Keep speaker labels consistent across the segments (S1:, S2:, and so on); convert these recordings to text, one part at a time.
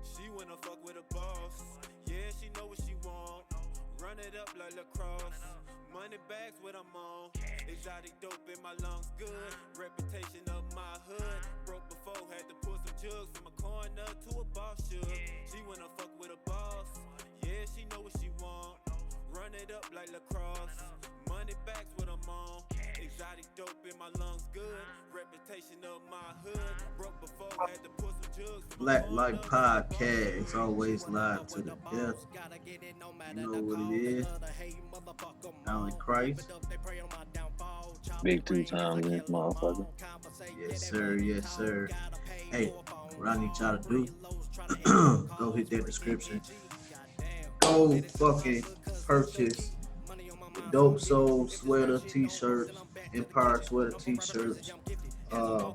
S1: She wanna fuck with a boss. Yeah, she know what she want. Run it up like lacrosse. Money bags what I'm on. Exotic dope in my lungs good. Reputation of my hood. Broke before, had to pull some jugs from a corner to a boss should. She wanna fuck with a boss. Yeah, she know what she want. Run it up like lacrosse. Money bags what I'm on. Exotic dope in my lungs good. Reputation of my hood. Broke before, had to pull some jugs from a
S2: Black
S1: corner
S2: Life
S1: to a boss
S2: Podcast,
S1: should.
S2: always live to the death. You know what it is. Alan Christ.
S3: Big two times in this motherfucker.
S2: Yes, sir. Yes, sir. Hey, what I need y'all to do, go hit that description. Go fucking purchase the Dope Soul sweater, t-shirts, Empire sweater, t-shirts, uh,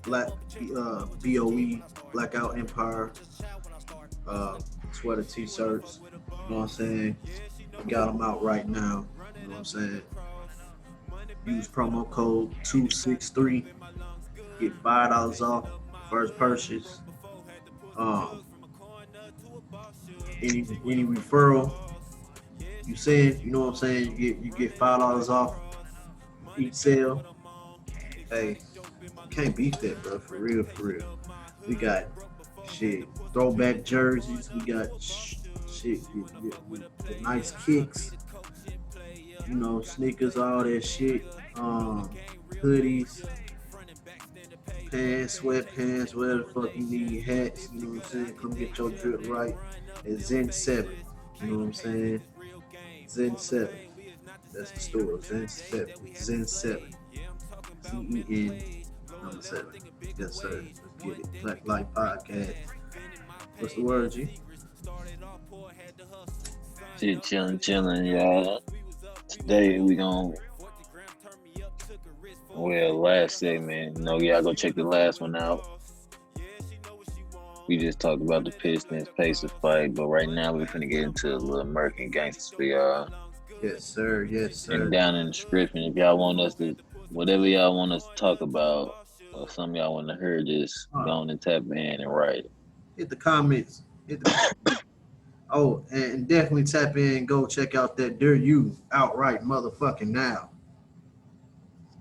S2: Black BOE Blaq Out Empire uh, sweater, t-shirts. You know what I'm saying? We got them out right now. You know what I'm saying? Use promo code 263. Get $5 off first purchase. Um, any referral you send, you know what I'm saying? You get $5 off each sale. Hey, you can't beat that, bro. For real, for real. We got shit throwback jerseys. We got shit with nice kicks. You know, sneakers, all that shit. Hoodies, pants, sweatpants, whatever the fuck you need, hats. You know what I'm saying? Come get your drip right at Zen 7. You know what I'm saying? Zen 7. That's the store. Zen 7. Zen 7. ZEN number 7. Yes, sir. Let's get it. Black Life Podcast. What's the word, G?
S3: Shit, chilling, y'all. Today we gon' last segment. Y'all go check the last one out. We just talked about the Pistons Pacers fight, but right now we're finna get into a little American Gangsters for y'all.
S2: Yes, sir. Yes, sir.
S3: And down in the description, if y'all want us to, whatever y'all want us to talk about, or some y'all want to hear, just go on and tap in and write.
S2: Hit the comments. Oh, and definitely tap in. Go check out that Dare You outright motherfucking now.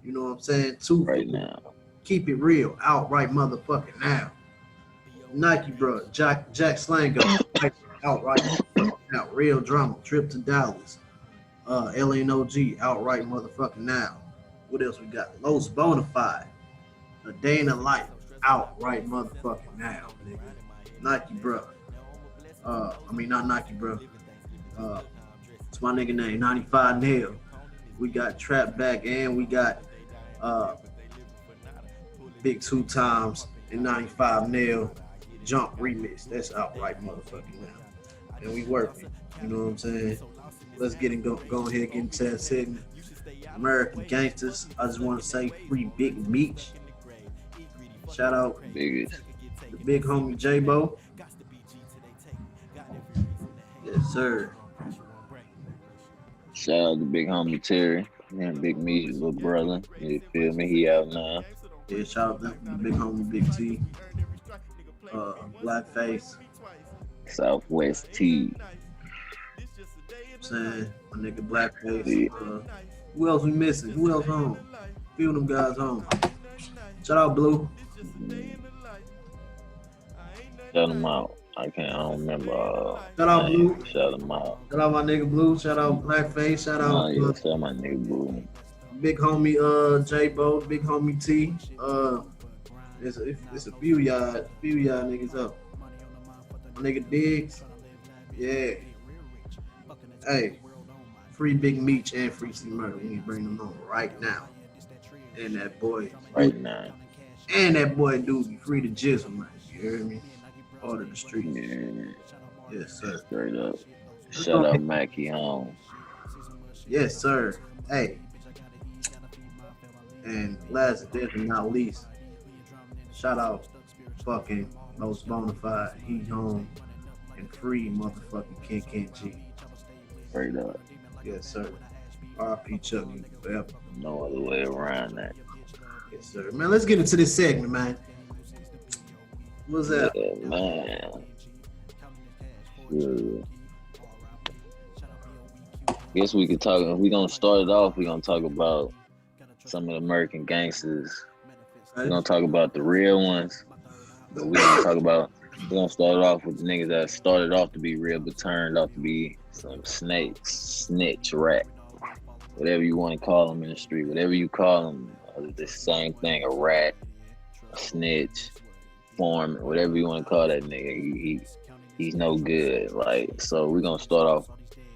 S2: You know what I'm saying?
S3: Right now.
S2: Keep it real. Outright motherfucking now. Nike, bro. Jack Slanger. Outright now. Real drama. Trip to Dallas. LNOG. Outright motherfucking now. What else we got? Los Bonafide. A Day in the Life. Outright motherfucking now, nigga. Nike, bro. Not Nike, bro. It's my nigga name, 95 Nail. We got Trap Back and we got Big Two Times and 95 Nail Jump Remix. That's outright motherfucking now. And we working. You know what I'm saying? Let's get it go ahead and get into that segment. American Gangsters. I just want to say free Big Meech. Shout out the big homie J-Bo. Yes, sir.
S3: Shout out to big homie Terry and Big Meech's little brother. You feel me? He out now.
S2: Yeah, shout out to the big homie Big T. Blackface.
S3: Southwest T.
S2: Saying my nigga Blackface. Who else we missing? Who else home? Feel them guys home. Shout out Blue.
S3: Shout them out. I don't remember.
S2: Shout out Blue.
S3: Shout them out.
S2: Shout out my nigga Blue. Shout out Blackface. Shout out
S3: shout out my nigga Blue.
S2: Big homie J-Bo. Big homie T. It's a few y'all niggas up. My nigga Diggs. Yeah. Hey, free Big Meech and free C Murder. We need to bring them on right now. And that boy.
S3: Right now.
S2: And that boy dude be free to jizzle, man. You hear me? Part of the street.
S3: Yeah.
S2: Yes, sir.
S3: Straight up. Shout out Mackie Holmes.
S2: Yes, sir. Hey. And last but definitely not least, shout out fucking Los Bonafide, He Home, and free motherfucking Ken G.
S3: Straight up.
S2: Yes, sir. R.P. Chucky forever.
S3: No other way around that.
S2: Yes, sir. Man, let's get into this segment, man. What's that?
S3: Yeah, man. good. Guess we could talk. If we gonna start it off, we gonna talk about some of the American gangsters. We're gonna talk about the real ones, but we're gonna start it off with the niggas that started off to be real, but turned out to be some snakes, snitch, rat, whatever you want to call them in the street, whatever you call them, the same thing, a rat, a snitch, foreman, whatever you want to call that nigga. He's no good. Like, so we're gonna start off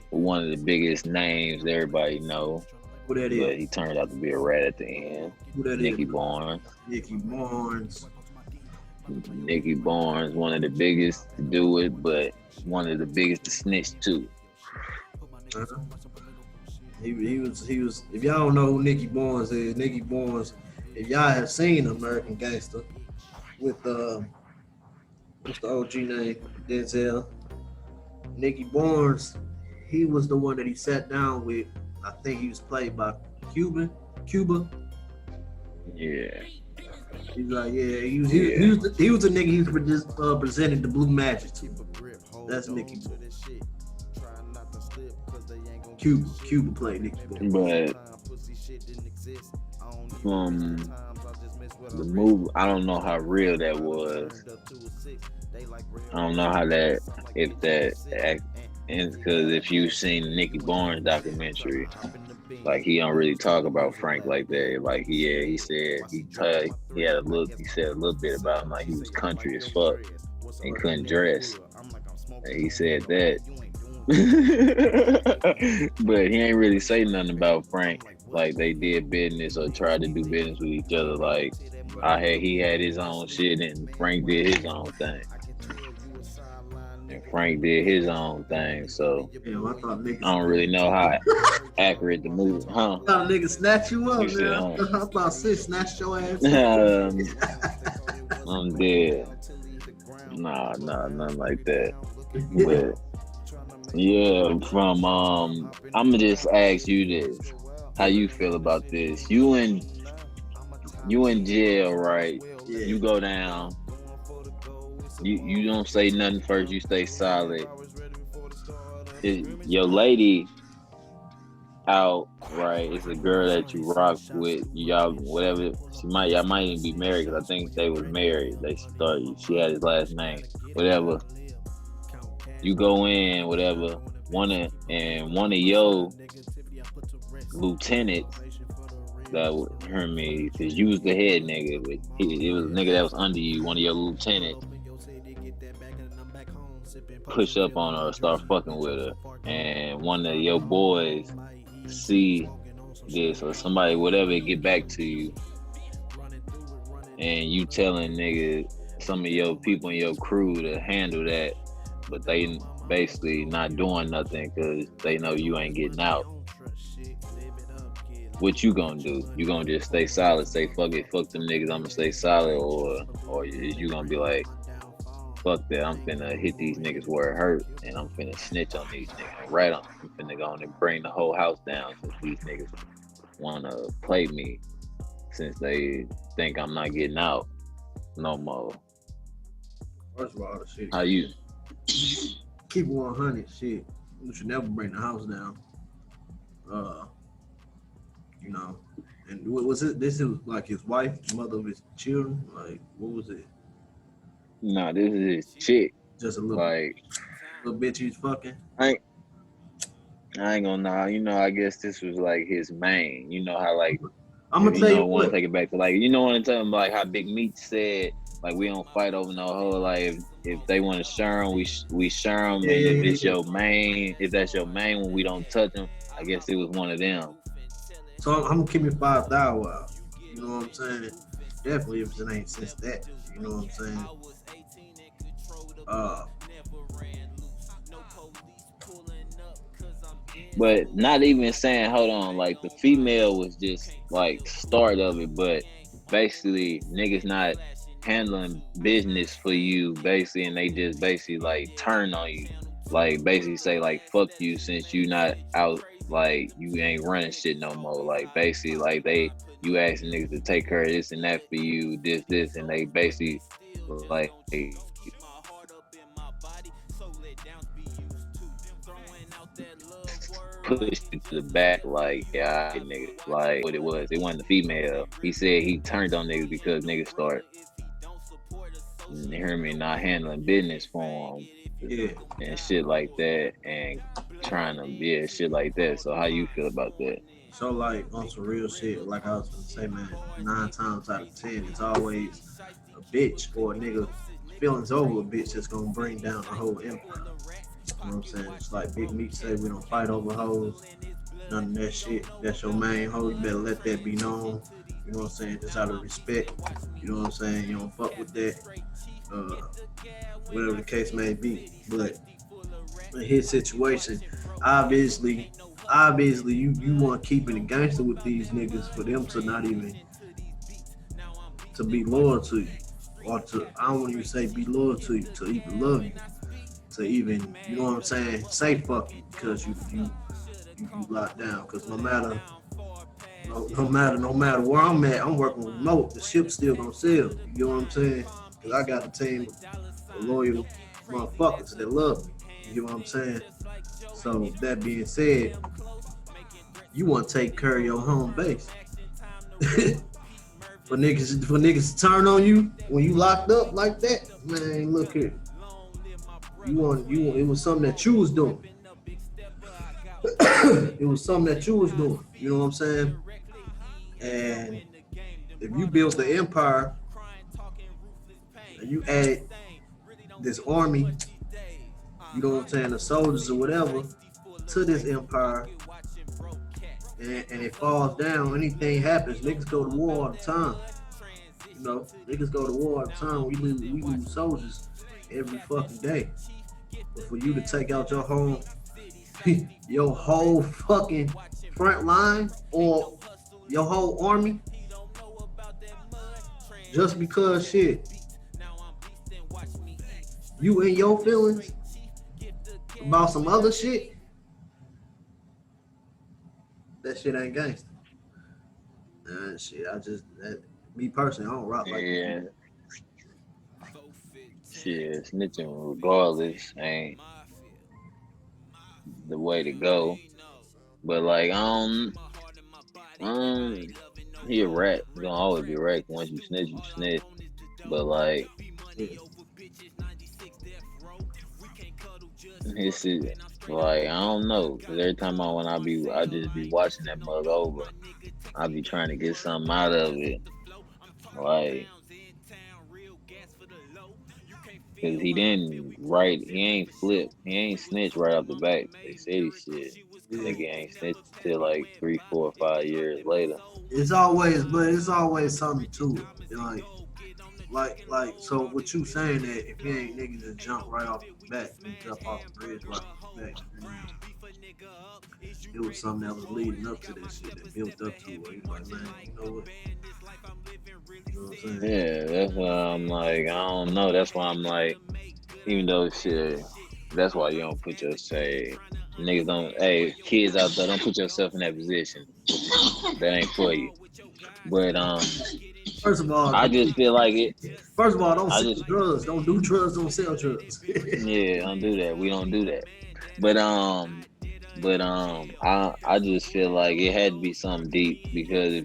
S3: with one of the biggest names that everybody know.
S2: Who that is?
S3: But he turned out to be a rat at the end.
S2: Who that
S3: Nicky
S2: is?
S3: Barnes.
S2: Nicky Barnes.
S3: Nicky Barnes, one of the biggest to do it, but one of the biggest to snitch too.
S2: He was. If y'all don't know who Nicky Barnes is, Nicky Barnes. If y'all have seen American Gangster with what's the OG name? Denzel. Nicky Barnes. He was the one that he sat down with. I think he was played by Cuba.
S3: Yeah.
S2: He's like, yeah, he was the nigga he presented the Blue Magic to. That's Nicky Barnes. Cuba played Nicky Barnes.
S3: But the move, I don't know how real that was. I don't know how that, if that, because if you've seen the Nicky Barnes documentary, like he don't really talk about Frank like that. Like he said he said a little bit about him, like he was country as fuck and couldn't dress. And he said that. But he ain't really say nothing about Frank. Like they did business or tried to do business with each other. Like he had his own shit and Frank did his own thing. And Frank did his own thing, so
S2: yeah, I
S3: don't really know how accurate the movie, huh?
S2: I thought nigga snatch you up,
S3: You
S2: man.
S3: said,
S2: I thought sis snatched your ass.
S3: I'm dead. Nah, nothing like that. But yeah, from I'ma just ask you this: how you feel about this? You in jail, right?
S2: Yeah.
S3: You go down. You don't say nothing first. You stay solid. Your lady out, right? It's a girl that you rock with. Y'all, whatever. Y'all might even be married because I think they was married. She had his last name. Whatever. You go in, whatever. One of your lieutenants that would hear me, because you was the head nigga, but it was a nigga that was under you. One of your lieutenants push up on her or start fucking with her, and one of your boys see this or somebody, whatever, get back to you, and you telling niggas, some of your people in your crew to handle that, but they basically not doing nothing because they know you ain't getting out. What you gonna do? You gonna just stay solid, say fuck it, fuck them niggas, I'm gonna stay solid, or is you gonna be like, fuck that, I'm finna hit these niggas where it hurt, and I'm finna snitch on these niggas, right on, I'm finna go on and bring the whole house down since these niggas wanna play me, since they think I'm not getting out no more.
S2: First of all, shit.
S3: How you?
S2: Keep 100, shit. You should never bring the house down. You know, and what was it? This is like his wife, mother of his children. Like, what was it?
S3: Nah, this is his chick.
S2: Just a little,
S3: like,
S2: little bitch he's fucking.
S3: I ain't gonna know. You know, I guess this was like his main. You know how like
S2: I'm gonna tell you
S3: want to
S2: what.
S3: take it back to like, you know what I'm talking about, like how Big Meat said, like we don't fight over no hoe. Like if they want to share them, we share them.
S2: Yeah,
S3: and
S2: yeah,
S3: if it's
S2: yeah.
S3: your main, if that's your main when we don't touch them, I guess it was one of them.
S2: So I'm gonna keep it 5,000. You know what I'm saying? Definitely, if it ain't since that. You know what I'm saying?
S3: But not even saying, hold on, like the female was just like start of it, but basically niggas not handling business for you, basically, and they just basically like turn on you, like basically say like fuck you since you not out, like you ain't running shit no more, like basically like you asking niggas to take care of this and that for you, this, and they basically like pushed it to the back, like, yeah, all right, nigga. Like, what it was. It wasn't the female. He said he turned on niggas because niggas start, you hear me, not handling business for him
S2: Yeah.
S3: and shit like that, and trying to, yeah, shit like that. So how you feel about that?
S2: So like on some real shit, like I was gonna say, man, 9 times out of 10, it's always a bitch or a nigga feelings over a bitch that's gonna bring down the whole empire. You know what I'm saying? It's like Big Meat say, we don't fight over hoes, none of that shit. That's your main hoe. You better let that be known. You know what I'm saying? Just out of respect. You know what I'm saying? You don't fuck with that. Uh, Whatever the case may be. But in his situation, obviously, you want to keep it a gangster with these niggas for them to not even to be loyal to you, or to, I don't want to even say be loyal to you, to even love you, to even, you know what I'm saying, say fuck you because you locked down. Because no matter where I'm at, I'm working remote. The ship's still gonna sail. You know what I'm saying? Because I got a team of loyal motherfuckers that love me. You know what I'm saying? So that being said, you want to take care of your home base. For niggas to turn on you when you locked up like that, man, look here. It was something that you was doing. It was something that you was doing. You know what I'm saying? And if you built the empire and you add this army, you know what I'm saying, the soldiers or whatever, to this empire, and it falls down, anything happens, niggas go to war all the time. You know, niggas go to war all the time. We lose soldiers every fucking day. But for you to take out your whole your whole fucking front line or your whole army just because shit you in your feelings about some other shit, that shit ain't gangster. Shit, me personally, I don't rock like
S3: Yeah,
S2: that.
S3: shit, snitching regardless ain't the way to go. But like, he a rat. He gonna always be a rat. Once you snitch, you snitch. But like,
S2: Yeah.
S3: his shit, like, I don't know. Cause every time I just be watching that mug over. I be trying to get something out of it. Like, cause he ain't flip, he ain't snitch right off the bat. They said he shit.
S2: Yeah.
S3: Nigga ain't snitched till like 3, 4, 5 years later.
S2: It's always something to it. So what you saying that if you ain't niggas just jump right off the bat, just jump off the bridge right off the bat, it was something that was leading up to that shit that built up to it. You like, man, you know what? You know what I'm saying?
S3: Yeah, that's why I'm like, I don't know. That's why I'm like, even though shit, that's why you don't put your say niggas don't. Hey, kids out there, don't put yourself in that position. That ain't for you. But
S2: First of all,
S3: I just feel like it.
S2: don't
S3: I
S2: sell
S3: just
S2: drugs. Don't do drugs. Don't sell drugs.
S3: Yeah, don't do that. We don't do that. But I just feel like it had to be something deep because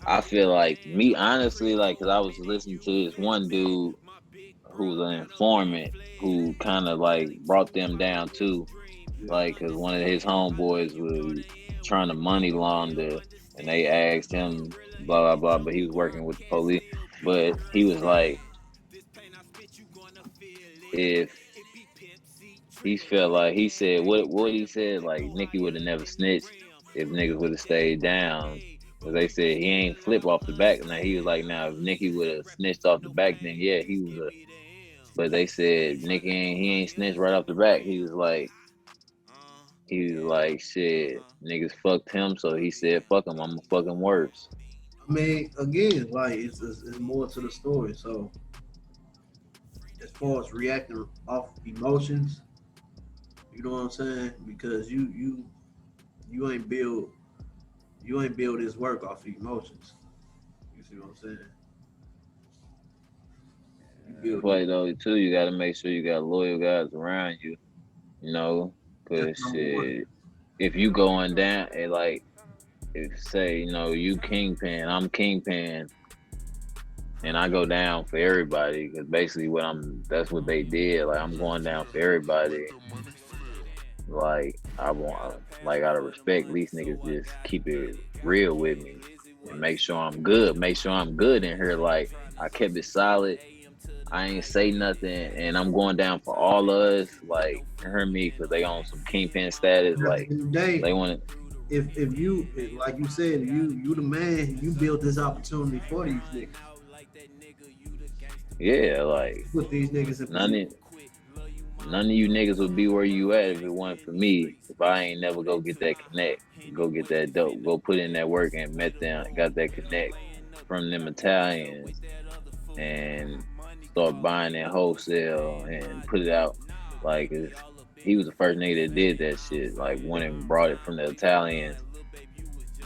S3: I feel like me honestly, like, cause I was listening to this one dude who was an informant who kind of like brought them down too, like, cause one of his homeboys was trying to money launder, and they asked him blah blah blah, but he was working with the police, but he was like, if he felt like he said what he said, like Nikki would have never snitched if niggas would have stayed down. Cause they said he ain't flip off the back. Now he was like, now if Nikki would have snitched off the back, then yeah, he was a. But they said he ain't snitched right off the back. He was like, shit, niggas fucked him, so he said, fuck him, I'm a fucking worse.
S2: I mean, again, like it's more to the story. So as far as reacting off emotions, you know what I'm saying? Because you ain't build this work off of emotions. You see what I'm saying? You
S3: That's
S2: build this.
S3: why though too, you gotta make sure you got loyal guys around you, you know,
S2: That's
S3: cause
S2: number one.
S3: shit. if you going down and like if say, you know, you kingpin, I'm kingpin, and I go down for everybody, because basically that's what they did. Like I'm going down for everybody. Like I want, like out of respect, these niggas just keep it real with me and make sure I'm good. Make sure I'm good in here. Like I kept it solid. I ain't say nothing, and I'm going down for all of us. Like you heard me, because they on some kingpin status.
S2: At the
S3: Like
S2: end of the day,
S3: they want
S2: if you like you said, you the man, you built this opportunity for these niggas.
S3: yeah, like
S2: Put these niggas in
S3: none
S2: position.
S3: of none of you niggas would be where you at if it wasn't for me. If I ain't never go get that connect, go get that dope, go put in that work and met them, got that connect from them Italians, and start buying that wholesale and put it out. Like he was the first nigga that did that shit. Like went and brought it from the Italians,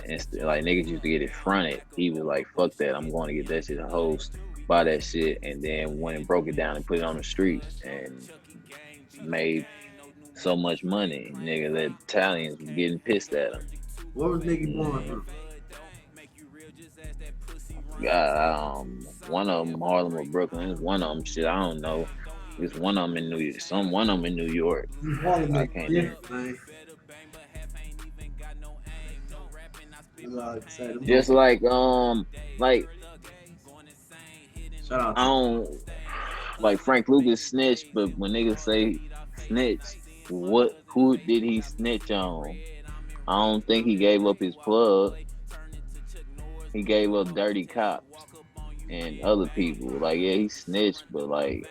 S3: and like niggas used to get it fronted. He was like, "Fuck that! I'm going to get that shit a host, buy that shit," and then went and broke it down and put it on the street and made so much money. Nigga, the Italians was getting pissed at him.
S2: What was nigga born from?
S3: Got one of them Harlem or Brooklyn. It's one of them shit. I don't know. It's one of them in New York. One of them in New York.
S2: Harlem
S3: I
S2: is
S3: can't
S2: different, man. That's all I can say. Them
S3: just like
S2: shout out
S3: I
S2: to
S3: don't like Frank Lucas snitched, but when niggas say snitch, who did he snitch on? I don't think he gave up his plug. He gave up Dirty Cops and other people. Like, yeah, he snitched, but like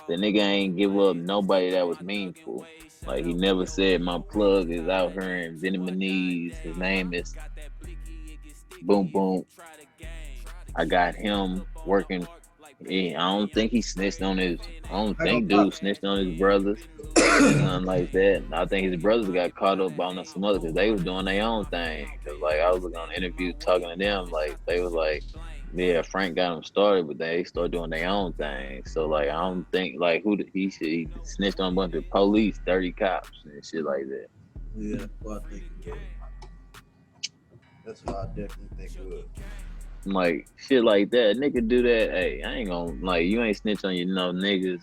S3: the nigga ain't give up nobody that was meaningful. Like he never said my plug is out here in Vietnamese. His name is Boom Boom. I got him working. I don't think he snitched on his. I don't think dude snitched on his brothers. Nothing like that. I think his brothers got caught up on some other because they was doing their own thing. Cause like I was looking on interviews talking to them, like they was like, yeah, Frank got them started, but they started doing their own thing. So like I don't think like he snitched on a bunch of police, dirty cops and shit like that.
S2: Yeah, that's what I think it would. That's what I definitely think it would.
S3: Like shit like that, nigga do that. Hey, I ain't gonna like you ain't snitch on your niggas.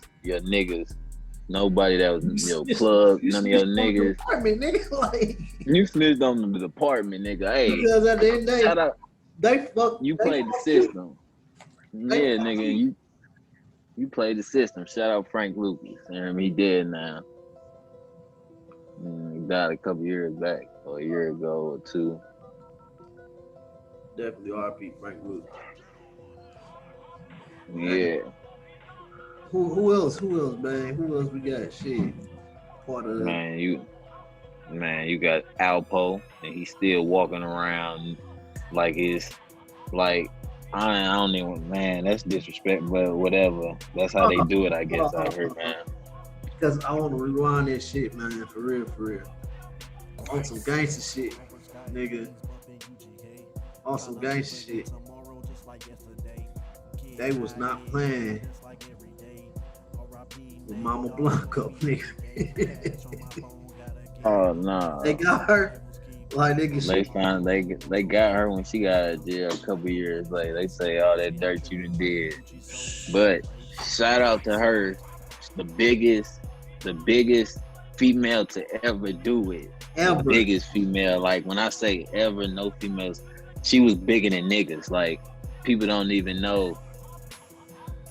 S3: Nobody that was your plug, none of your niggas.
S2: Department, nigga, like
S3: you snitched on the department, nigga. Hey,
S2: because at the end of the day,
S3: shout out.
S2: You
S3: played the system. Yeah, nigga, you played the system. Shout out Frank Lucas. He dead now. He died a couple years back, or a year ago or two.
S2: Definitely RP Frank Lucas.
S3: Yeah.
S2: Who else, man? Who else we got? Shit. Part of
S3: Man, you got Alpo, and he's still walking around like it's like I don't even, man, that's disrespect, but whatever. That's how they do it, I guess, out here, man.
S2: Because I want to rewind that shit, man, for real. On some gangster shit, nigga. On some gangster shit. They was not playing with Mama Blanco, nigga.
S3: Oh no.
S2: They got her. Like nigga,
S3: they got her when she got out of jail a couple years later. They say all that dirt you done did. But shout out to her, the biggest female to ever do it.
S2: Ever.
S3: The biggest female. Like when I say ever, no females. She was bigger than niggas. Like people don't even know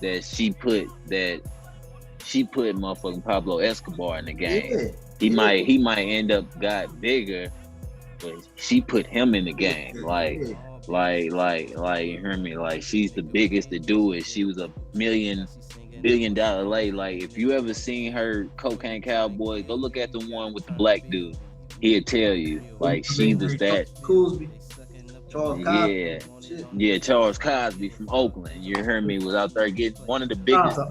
S3: that she put motherfucking Pablo Escobar in the game.
S2: Yeah.
S3: He might end up got bigger, but she put him in the game. Like you hear me? Like she's the biggest to do it. She was a $1 billion lady. Like if you ever seen her Cocaine Cowboy, go look at the one with the black dude. He'll tell you. Like she was that.
S2: Charles Cosby.
S3: Yeah, Charles Cosby from Oakland. You heard me? Was out there getting one of the biggest from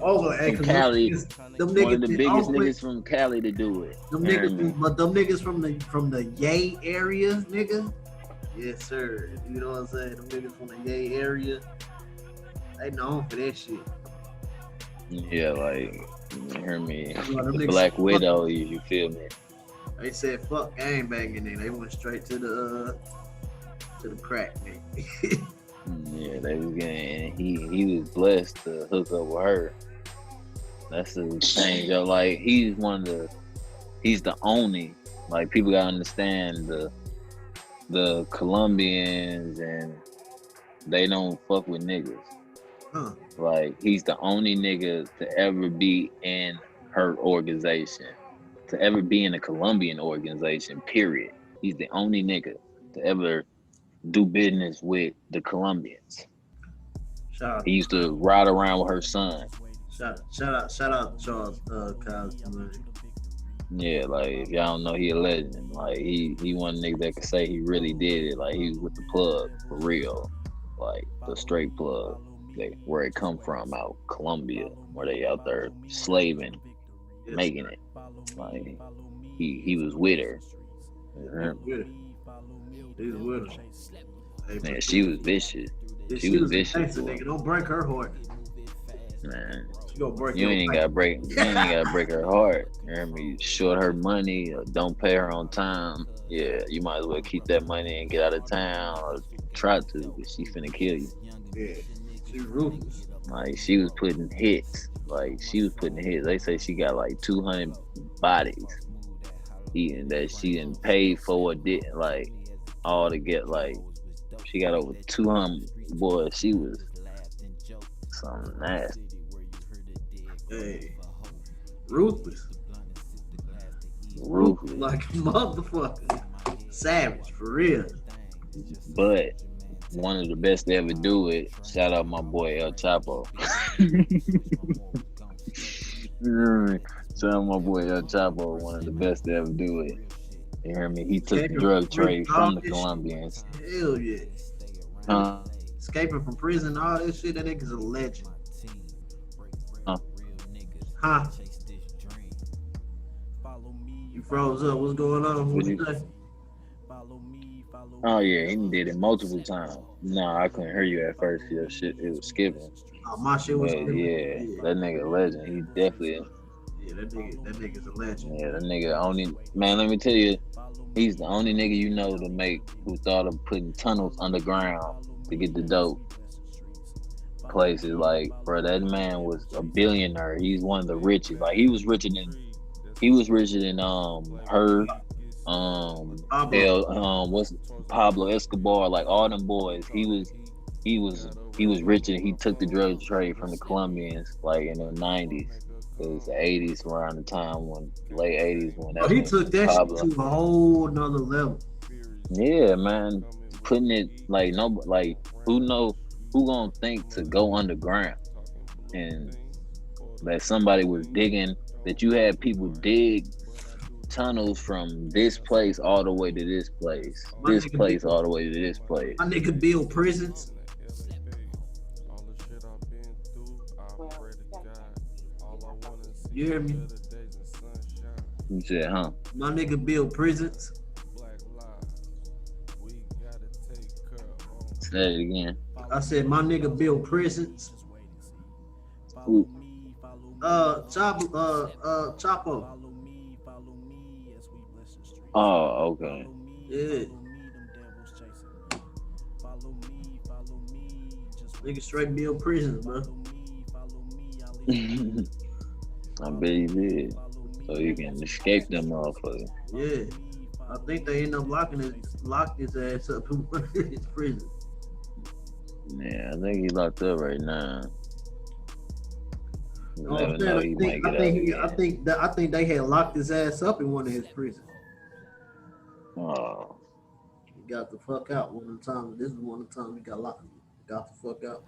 S3: Cali. One of the biggest niggas from Cali to do it.
S2: Them niggas from the Yay area, nigga. Yes, sir. You know what I'm saying? Them niggas from the Yay area. They known for that shit.
S3: Yeah, like you hear me? The Black Widow. You feel me?
S2: They said fuck gang banging, and they went straight to the crack, man.
S3: Yeah, they was getting. He was blessed to hook up with her. That's the change. Like he's the only. Like people gotta understand the Colombians and they don't fuck with niggas.
S2: Huh.
S3: Like he's the only nigga to ever be in her organization, to ever be in a Colombian organization. Period. He's the only nigga to ever do business with the Colombians.
S2: Shout
S3: He used to ride around with her son.
S2: out Charles Cosmo.
S3: Yeah, like if y'all don't know, he a legend. Like he one nigga that could say he really did it. Like he was with the plug for real, like the straight plug. Where it come from, out Colombia, where they out there slaving, making it. Like he was with her.
S2: He was with her.
S3: Man, she was vicious.
S2: She was vicious. Nigga, don't break her heart.
S3: Man,
S2: she gonna break
S3: you ain't gotta break. You ain't gotta break her heart. You hear me? Short her money, or don't pay her on time. Yeah, you might as well keep that money and get out of town, or try to, because she finna kill you.
S2: Yeah. She ruthless.
S3: Like she was putting hits. They say she got like 200 bodies. Eating that she didn't pay for it. Didn't like all to get like she got over 200. Boy, she was something nasty.
S2: Hey, ruthless like a motherfucker. Savage for real.
S3: But one of the best to ever do it. Shout out my boy El Chapo. Shout out my boy El Chapo, one of the best to ever do it. You hear me? He took the drug trade from the Colombians.
S2: Hell yeah. Escaping from prison, all this shit, that nigga's a legend. Huh? You froze up. What's going on? What you say?
S3: Oh yeah, he did it multiple times. No, I couldn't hear you at first. Your shit, it was skipping.
S2: Oh, my shit was skipping.
S3: Yeah, that nigga a legend. He definitely.
S2: Yeah, that nigga's a legend.
S3: Yeah, that nigga only man. Let me tell you, he's the only nigga you know who thought of putting tunnels underground to get the dope places. Like, bro, that man was a billionaire. He's one of the richest. Like, he was richer than her. What's Pablo Escobar, like all them boys. He was rich, and he took the drug trade from the Colombians like in the 90s. It was the 80s around the time when late 80s when that
S2: he took that Pablo shit to a whole nother level.
S3: Yeah, man. Putting it like who gonna think to go underground and that somebody was digging, that you had people dig tunnels from this place all the way to this place. All the way to this place.
S2: My nigga build prisons. You hear me?
S3: You said, huh?
S2: My nigga build prisons.
S3: Say it again.
S2: I said my nigga build prisons.
S3: Who?
S2: Chapo.
S3: Oh, okay.
S2: Yeah. Nigga straight build prisons, bro.
S3: I bet he did. So you can escape them motherfuckers.
S2: Yeah. I think they end up locked his ass up in one of his prisons.
S3: Yeah, I think he's locked up right now.
S2: I think they had locked his ass up in one of his prisons.
S3: Oh.
S2: He got the fuck out one of the times. This is one of the times he got locked. Got the fuck out.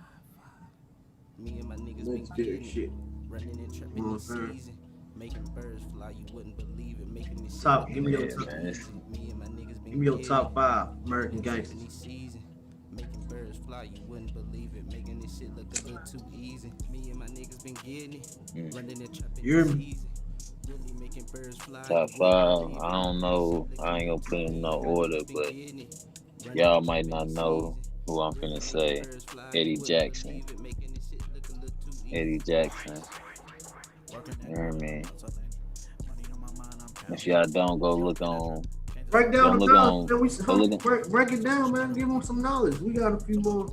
S2: Me and my niggas been shit. Running and trapping in season. Making birds fly, you wouldn't believe it. Making me top. Give me your top. Give me your top 5 American gangsters. Making birds fly, you wouldn't believe it. Making this shit look a little too easy. Me and my niggas been getting it. Running and trapping in season.
S3: Top 5, I don't know. I ain't gonna put in no order, but y'all might not know who I'm finna say. Eddie Jackson. You hear me? If y'all don't, go look on.
S2: Break
S3: Go
S2: down the
S3: look
S2: knowledge.
S3: on.
S2: Man,
S3: Go look.
S2: break it down, man. Give them some knowledge. We got a few more.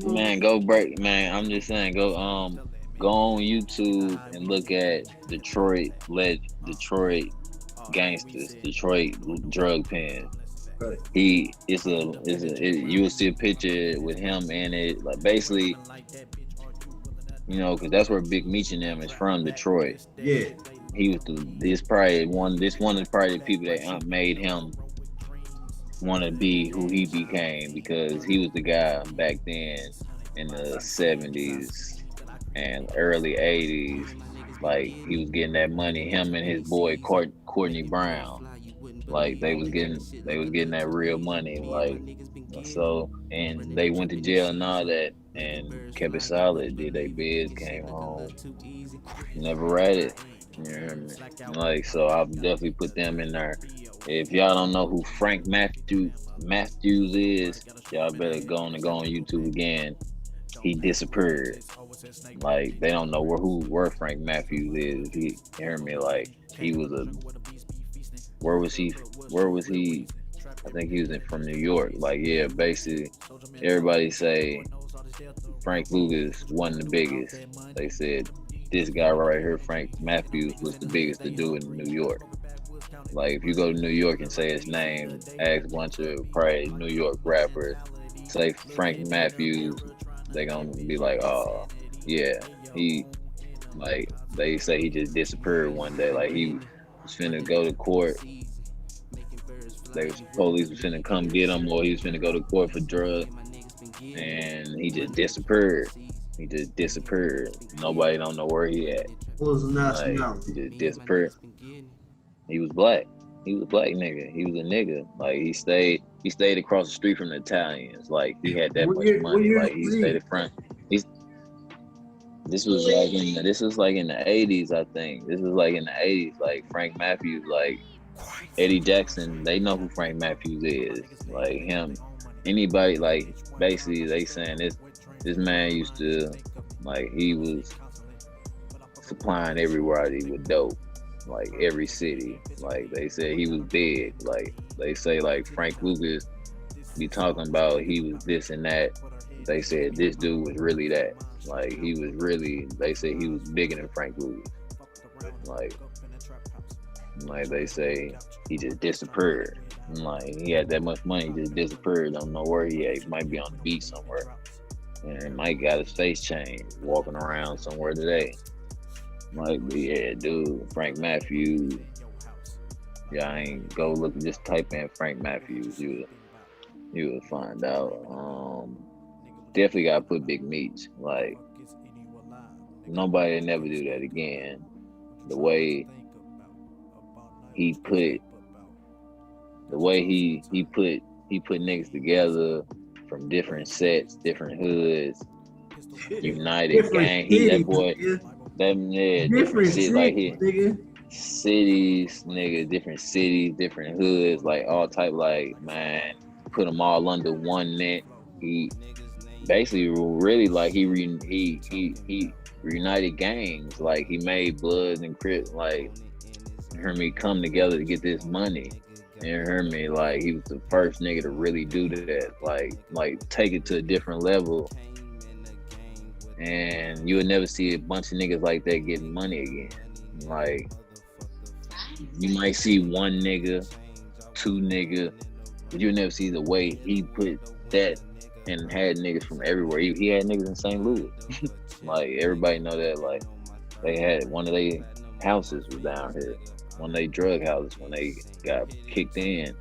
S3: Man, go break. Man, I'm just saying. Go on YouTube and look at Detroit Gangsters, Detroit drug pen.
S2: Right.
S3: You will see a picture with him in it, like basically, because that's where Big Meech and them is from, Detroit.
S2: Yeah.
S3: He was this one is probably the people that made him want to be who he became, because he was the guy back then in the 70s and early 80s. Like, he was getting that money, him and his boy Courtney Brown. Like, they was getting that real money. Like, so, and they went to jail and all that and kept it solid, did they biz, came home, never ratted. You know what I mean? Like, so I'll definitely put them in there. If y'all don't know who Frank Matthews is, y'all better go on YouTube again. He disappeared. Like, they don't know where Frank Matthews is. He hear me, like, he was where was he? I think he was from New York. Like, yeah, basically everybody say Frank Lucas wasn't the biggest. They said this guy right here, Frank Matthews, was the biggest to do it in New York. Like, if you go to New York and say his name, ask a bunch of probably New York rappers, say Frank Matthews, they gonna be like, oh, yeah, he, like, they say he just disappeared one day. Like, he was finna go to court. Police was finna come get him, or he was finna go to court for drugs, and he just disappeared. Nobody don't know where he at.
S2: What was the nationality?
S3: Like, he just disappeared. He was black. He was a black nigga. He was a nigga. Like, he stayed across the street from the Italians. Like, he had that much money. Like, he stayed in front. This was like in the 80s, I think. This was like in the 80s. Like, Frank Matthews, like Eddie Jackson, they know who Frank Matthews is. Like, him, anybody, like, basically they saying this man used to, like, he was supplying everybody with dope. Like, every city. Like, they said he was big. Like, they say, like, Frank Lucas be talking about he was this and that. They said this dude was really that. Like, they say he was bigger than Frank Lucas. Like they say he just disappeared. Like, he had that much money, he just disappeared. Don't know where he at. He might be on the beach somewhere. And Mike got his face changed, walking around somewhere today. Like, yeah, dude, Frank Matthews. Yeah, I ain't go look, just type in Frank Matthews. You will find out. Definitely gotta put Big Meech. Like, nobody will never do that again. The way he put niggas together from different sets, different hoods, united gang. That boy. Different cities, like here, cities, nigga, different cities, different hoods, like all type, like, man, put them all under one net. He basically really, like, he reunited gangs. Like, he made Bloods and Crips, like, you heard me, come together to get this money. You heard me, like, he was the first nigga to really do that, like take it to a different level. And you would never see a bunch of niggas like that getting money again. Like, you might see one nigga, two nigga, but you'll never see the way he put that and had niggas from everywhere. He had niggas in St. Louis. Like, everybody know that. Like, they had one of their houses was down here. One of their drug houses when they got kicked in,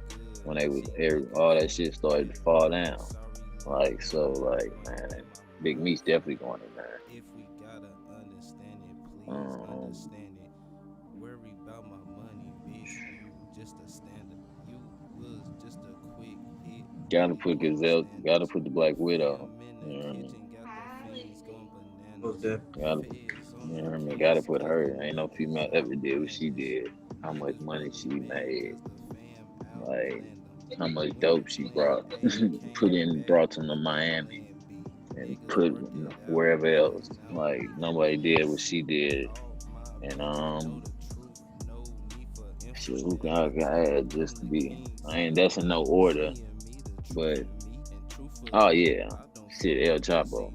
S3: when they was all that shit started to fall down. Like, so, like, man, Big Meech definitely going in there.
S4: If we gotta understand it, please understand it. Worry about my money, bitch. You just a standard. You was just a quick hit.
S3: Gotta put Gazelle, gotta put the Black Widow. You know what I mean? Gotta put her. Ain't no female ever did what she did. How much money she made. Like, how much dope she brought to Miami. And put wherever else. Like, nobody did what she did. And Shit, who can I add just to be? That's in no order, but oh yeah, shit, El Chapo.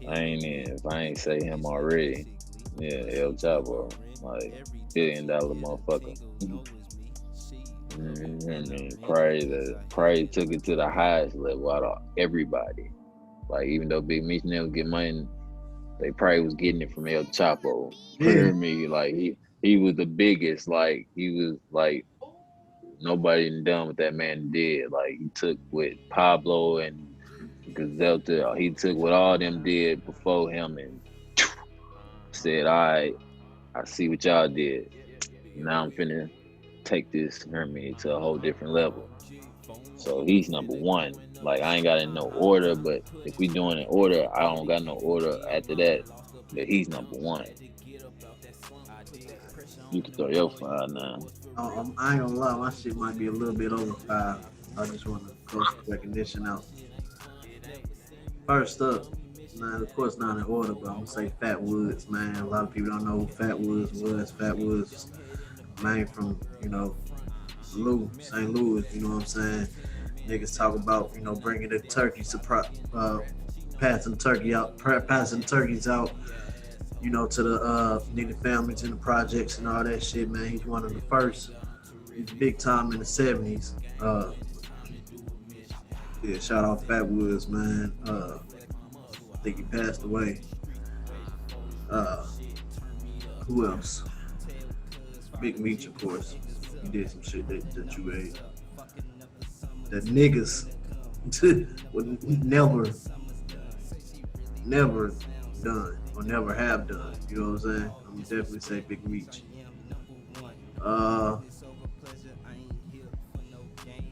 S3: If I ain't say him already, yeah, El Chapo, like $1 billion motherfucker. Prey took it to the highest level out of everybody. Like even though Big Meech never get money, they probably was getting it from El Chapo. You hear me? Like he was the biggest. Like he was like nobody done what that man did. Like he took what Pablo and Gazelta, he took what all them did before him and said, all right, I see what y'all did. Now I'm finna take this, to a whole different level. So he's number one. Like I ain't got in no order, but if we doing an order, I don't got no order after that. But he's number one. You can throw your 5 now.
S2: I ain't gonna lie, my shit might be a little bit over 5. I just want to throw some recognition out. First up, of course not in order, but I'm gonna say Fat Woods, man. A lot of people don't know who Fat Woods was. Fat Woods, man, from St. Louis. You know what I'm saying? Niggas talk about bringing the turkeys to passing turkeys out, to the needed families in the projects and all that shit, man. He's one of the first. He's big time in the 70s. Yeah, shout out Fat Woods, man. I think he passed away. Who else? Big Meech, of course. He did some shit that you ate. That niggas would never done or never have done. You know what I'm saying? I'm gonna definitely say Big Meech.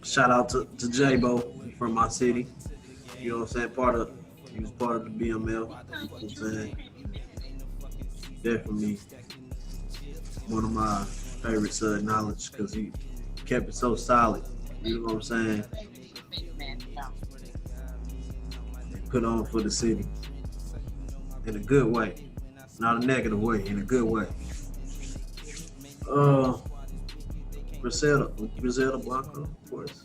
S2: Shout out to J-Bo from my city. You know what I'm saying? He was part of the BML. You know what I'm saying? Definitely one of my favorites of knowledge because he kept it so solid. You know what I'm saying? Put on for the city. In a good way. Not a negative way, in a good way. Griselda Blanco, of course.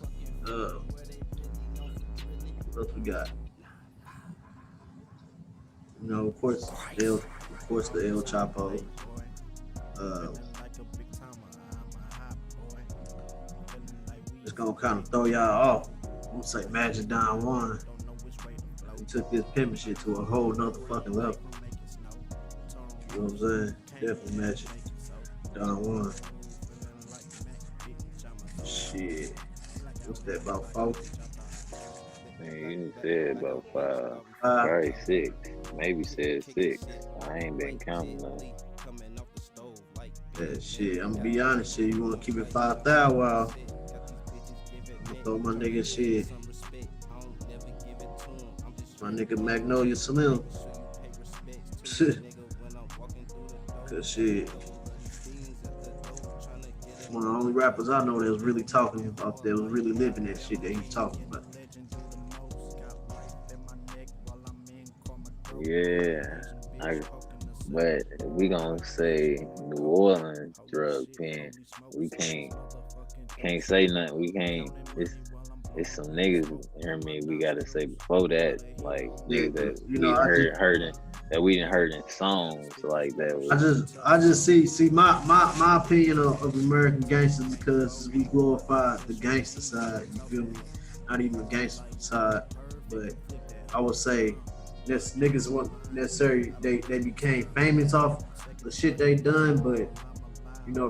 S2: What else we got? Of course, the El Chapo. Just gonna kind of throw y'all off. I'm gonna say Magic Don Juan. He took this pimping shit to a whole nother fucking level. You know what I'm saying? Definitely Magic Don Juan. Shit. What's that, about 4?
S3: Man, you said about 5. Probably 6. Maybe said 6. I ain't been counting though.
S2: Yeah, shit. I'm gonna be honest, shit. You wanna keep it 5,000 while I'm gonna throw my nigga shit. My nigga Magnolia Slim. Cause shit. One of the only rappers I know that was really talking about that was really living that shit that he's talking about.
S3: Yeah, but if we gonna say New Orleans drug pen, we can't say nothing. We can't. It's some niggas. You know what I mean? We gotta say before that, like niggas that we heard that we didn't heard in songs like that.
S2: I just see my opinion of American Gangsters because we glorify the gangster side. You feel me? Not even the gangster side, but I would say this niggas weren't necessarily they became famous off the shit they done, but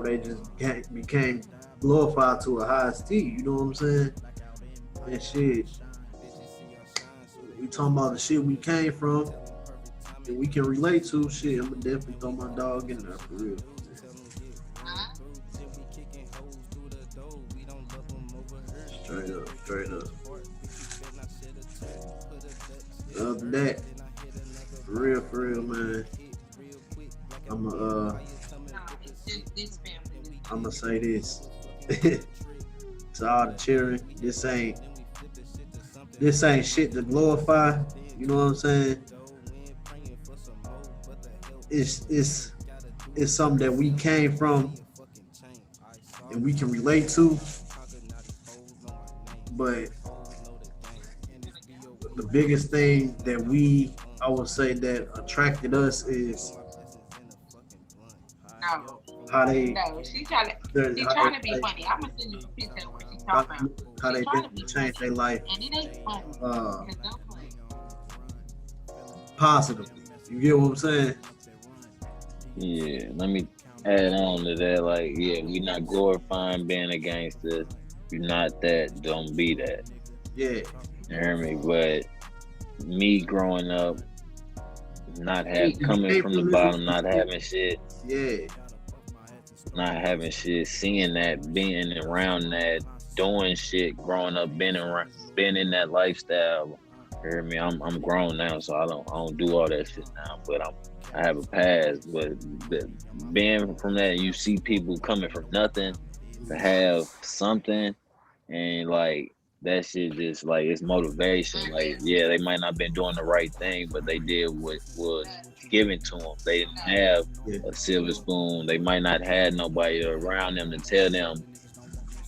S2: they just became glorified to a high esteem. You know what I'm saying? And shit, we talking about the shit we came from and we can relate to. Shit, I'm gonna definitely throw my dog in there for real. Straight up. Other than that, for real, man. I'ma say this. To all the children, this ain't shit to glorify. You know what I'm saying? It's something that we came from, and we can relate to. But the biggest thing that I would say that attracted us is
S5: No,
S2: how they
S5: no, she trying to be funny. I'm gonna send you a picture of what she talking about.
S2: how they
S5: trying to
S2: been
S5: be
S2: change their life
S5: And it ain't funny. It's not funny.
S2: positively. You get what I'm saying?
S3: Yeah, let me add on to that. Like, yeah, we not glorifying being a gangster. If you're not that, don't be that.
S2: Yeah.
S3: You hear me? But me growing up, coming from the bottom, not having shit.
S2: Yeah.
S3: Not having shit, seeing that, being around that, doing shit, growing up, being in that lifestyle. You hear me? I'm grown now, so I don't do all that shit now. But I have a past. But being from that, you see people coming from nothing to have something, and like that shit just like it's motivation. Like, yeah, they might not been doing the right thing, but they did what was given to them. They didn't have a silver spoon. They might not have nobody around them to tell them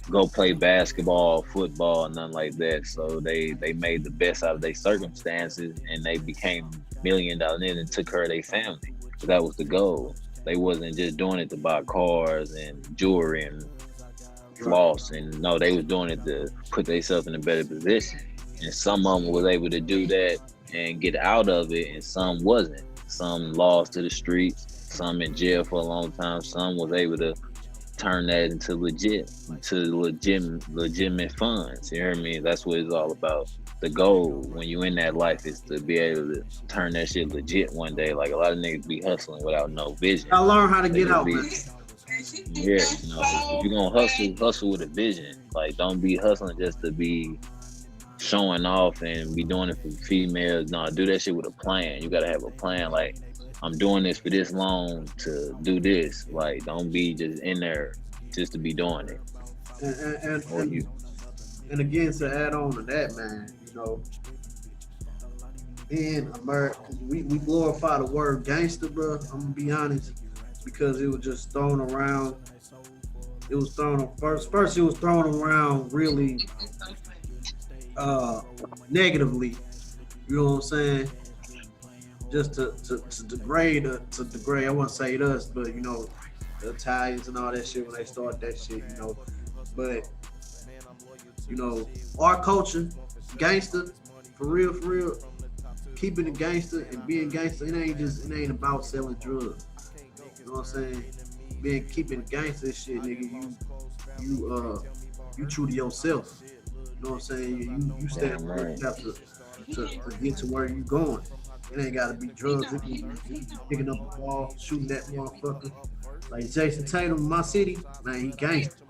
S3: go play basketball, football, nothing like that. So they made the best out of their circumstances, and they became $1 million and took care of their family. So that was the goal. They wasn't just doing it to buy cars and jewelry and floss, and no, they was doing it to put themselves in a better position. And some of them was able to do that and get out of it, and some wasn't. Some lost to the streets, some in jail for a long time. Some was able to turn that into legitimate funds. You hear me? That's what it's all about. The goal when you in that life is to be able to turn that shit legit one day. Like a lot of niggas be hustling without no vision.
S2: I learn how to get out, man.
S3: Yeah, you know, if you're gonna hustle with a vision. Like, don't be hustling just to be showing off and be doing it for females. No, do that shit with a plan. You gotta have a plan. Like, I'm doing this for this long to do this. Like, don't be just in there just to be doing it.
S2: And again, to add on to that, man, you know, in America, we glorify the word gangster, bro. I'm gonna be honest, because it was just thrown around. It was thrown first. It was thrown around really negatively. You know what I'm saying? Just to degrade. I wouldn't say us, but you know, the Italians and all that shit when they start that shit. You know, but you know, our culture, gangster, for real, keeping it gangster and being gangster. It ain't about selling drugs. You know what I'm saying? Keeping gangster shit, nigga. You true to yourself. You know what I'm saying? You stand right to get to where you going. It ain't gotta be drugs. It can be picking up a ball, shooting that motherfucker. Like Jason Tatum in my city, man, he gangster.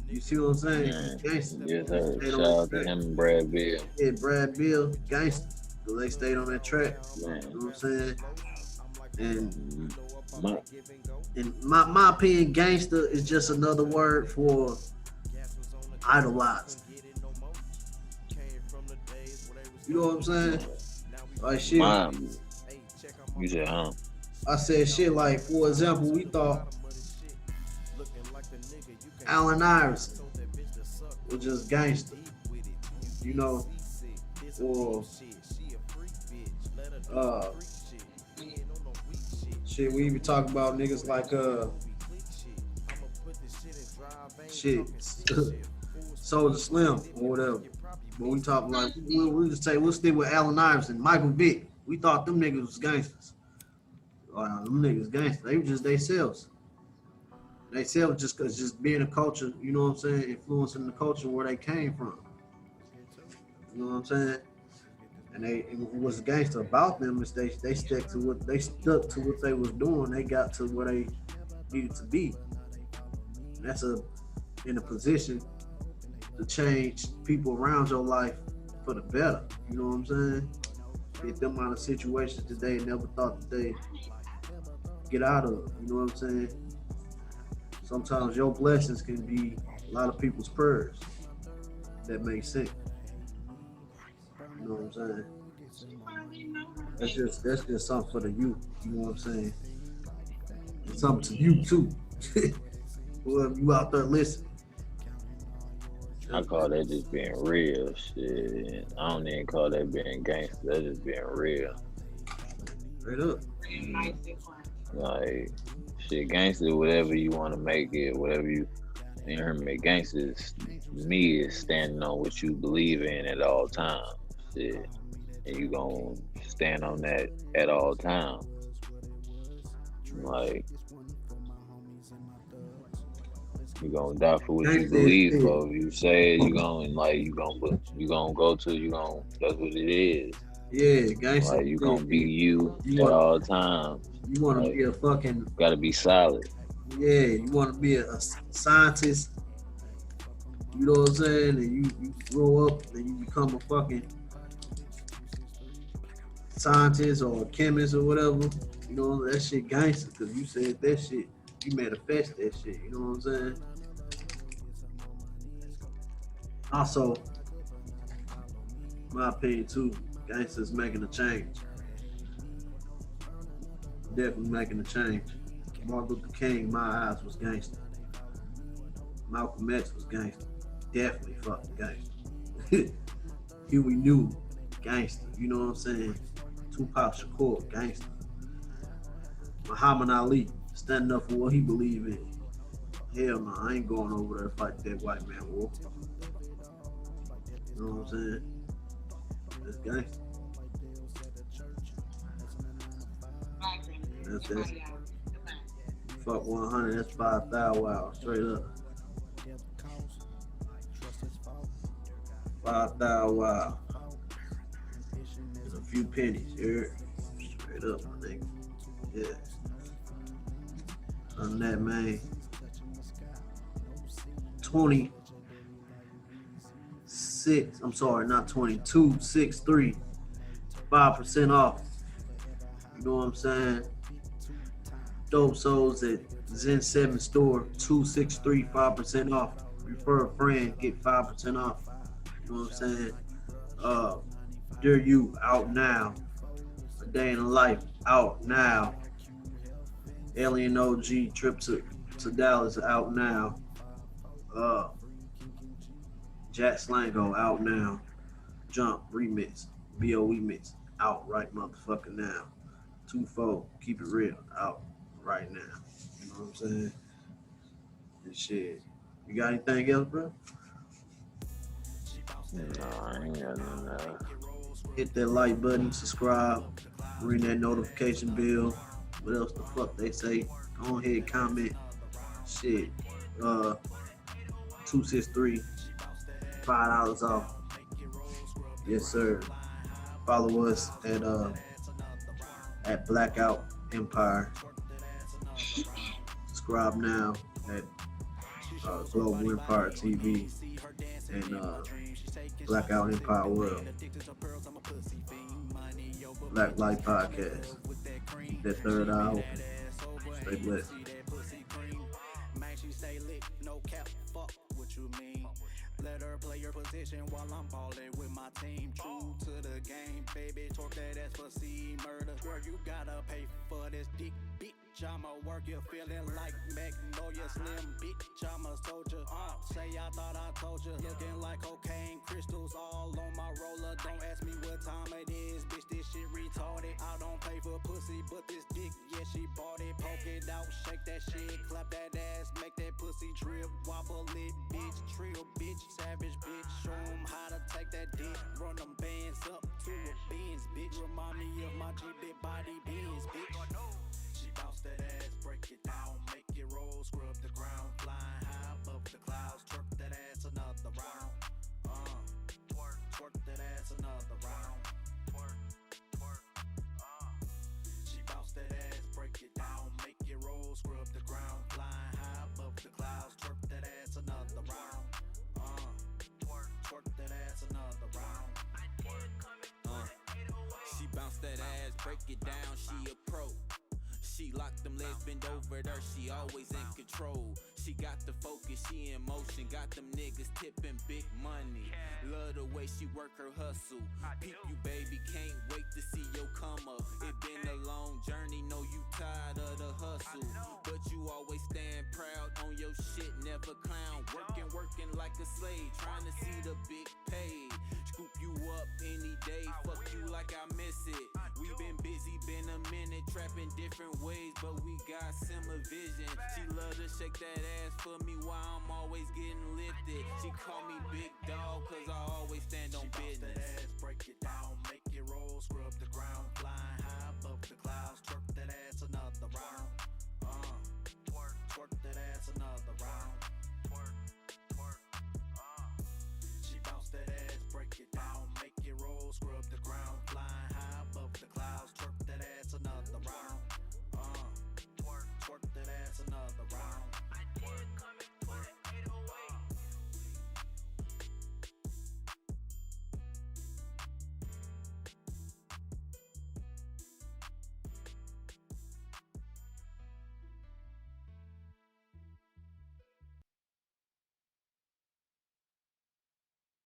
S2: You see what I'm saying?
S3: Man,
S2: gangster.
S3: Yes, sir. Shout out to him and Brad Bill.
S2: Yeah, Brad Bill, gangster. Cause they stayed on that track.
S3: Man.
S2: You know what I'm saying? And in my opinion, gangster is just another word for idolized. You know what I'm saying? Like shit.
S3: You said, huh?
S2: I said shit like, for example, we thought Allen Iverson was just gangster. You know? Or shit, we even talk about niggas like Soulja Slim or whatever. But we talk like we'll just say we'll stick with Allen Iverson, Michael Vick. We thought them niggas was gangsters. Them niggas gangsters. They were just themselves. They self just being a culture, you know what I'm saying, influencing the culture where they came from. You know what I'm saying? And it was gangster about them is they stuck to what they was doing. They got to where they needed to be. And that's in a position to change people around your life for the better. You know what I'm saying? Get them out of situations that they never thought that they get out of. You know what I'm saying? Sometimes your blessings can be a lot of people's prayers. That makes sense. You know what I'm saying? That's just something for the youth. You know what I'm saying? It's something to you too. Well, you out there listening.
S3: I call that just being real. Shit, I don't even call that being gangster. That's just being real.
S2: Straight up.
S5: Nice difference.
S3: Like, shit, gangster, whatever you want to make it, whatever you hear me, gangsters, me is standing on what you believe in at all times. Shit, and you gonna stand on that at all times. Like, you gonna die for what you
S2: Gangsta is
S3: believe
S2: shit.
S3: for. If you say it, you gonna go to, that's what it is.
S2: Yeah, gangsta.
S3: Like, you gonna be you
S2: You
S3: at
S2: want
S3: all times.
S2: you want to
S3: Like,
S2: be a fucking
S3: gotta be solid.
S2: yeah. You want to be a scientist. You know what I'm saying? And you grow up and you become a fucking scientist or a chemist or whatever. You know that shit gangster because you said that shit. You manifest that shit. You know what I'm saying? Also, my opinion too, gangsters making a change. Definitely making a change. Martin Luther King, in my eyes, was gangster. Malcolm X was gangster. Definitely fucking gangster. Huey New, gangster. You know what I'm saying? Tupac Shakur, gangster. Muhammad Ali, standing up for what he believe in. Hell no, I ain't going over there to fight that white man war. You know what I'm saying? That's gangster. That's fuck 100. That's 5,000. Wow, straight up. 5,000. Wow. There's a few pennies here. Straight up, my nigga. Yeah. Other than that, man. 26. I'm sorry, not 22. 63. 5% off. You know what I'm saying? Dope souls at Zen 7 store, 263, 5% off. Refer a friend, get 5% off. You know what I'm saying? Dear You, out now. A Day in a Life, out now. Alien OG, Trip to Dallas, out now. Jack Slango, out now. Jump, remix, BOE mix, out right motherfucking now. 2-4, keep it real, out right now. You know what I'm saying? And shit. You got anything else, bro?
S3: No, I ain't got none of that.
S2: Hit that like button, subscribe, ring that notification bell. What else the fuck they say? Go ahead, comment. Shit. 263, $5 off. Yes, sir. Follow us at Blaq Out Empire. Subscribe now at Global Empire TV and Blaq Out Empire World. Black Life Podcast. Keep that third eye open. Stay blessed.
S6: Let her play your position while I'm ballin' with my team. True to the game, baby. Torque that ass for C murder. Girl, you gotta pay for this dick, bitch. I'ma work you feeling like Magnolia Slim, bitch. I'm a soldier. Say I thought I told you. Looking like cocaine crystals all on my roller. Don't ask me what time it is, bitch. This shit retarded. I don't pay for pussy, but this dick, yeah, she bought it. Poke it out, shake that shit, clap that ass, make that pussy trip, wobble it, bitch. Trill, bitch. Savage, bitch. Show 'em how to take that dick. Run them bands up to a Benz, bitch. Remind me of my G-Bit body Benz, bitch. She bounce that ass, break it down, make it roll, scrub the ground, flying high above the clouds, twerk that ass another round. Twerk that ass another round. She bounce that ass, break it down, make it roll, scrub the ground, flying high above the clouds, twerk that ass another round. Twerk that ass another round. She bounce that ass, break it down, she a pro. She lock them legs, bend over there, she always in control. She got the focus, she in motion, got them niggas tipping big money. Love the way she work her hustle. Peep you, baby, can't wait to see your come up. It been a long journey, know you tired of the hustle, but you always stand proud on your shit.
S1: never clown. Working like a slave, trying to see the big pay. Scoop you up any day, fuck you like I miss it. We been busy, been a minute, trapping different ways, but we got similar vision. She love to shake that ass for me while I'm always getting lifted. She call me big dog, cause I always stand on business.
S6: That ass, break it down, make it roll, scrub the ground, flying high above the clouds, twerk that ass another round.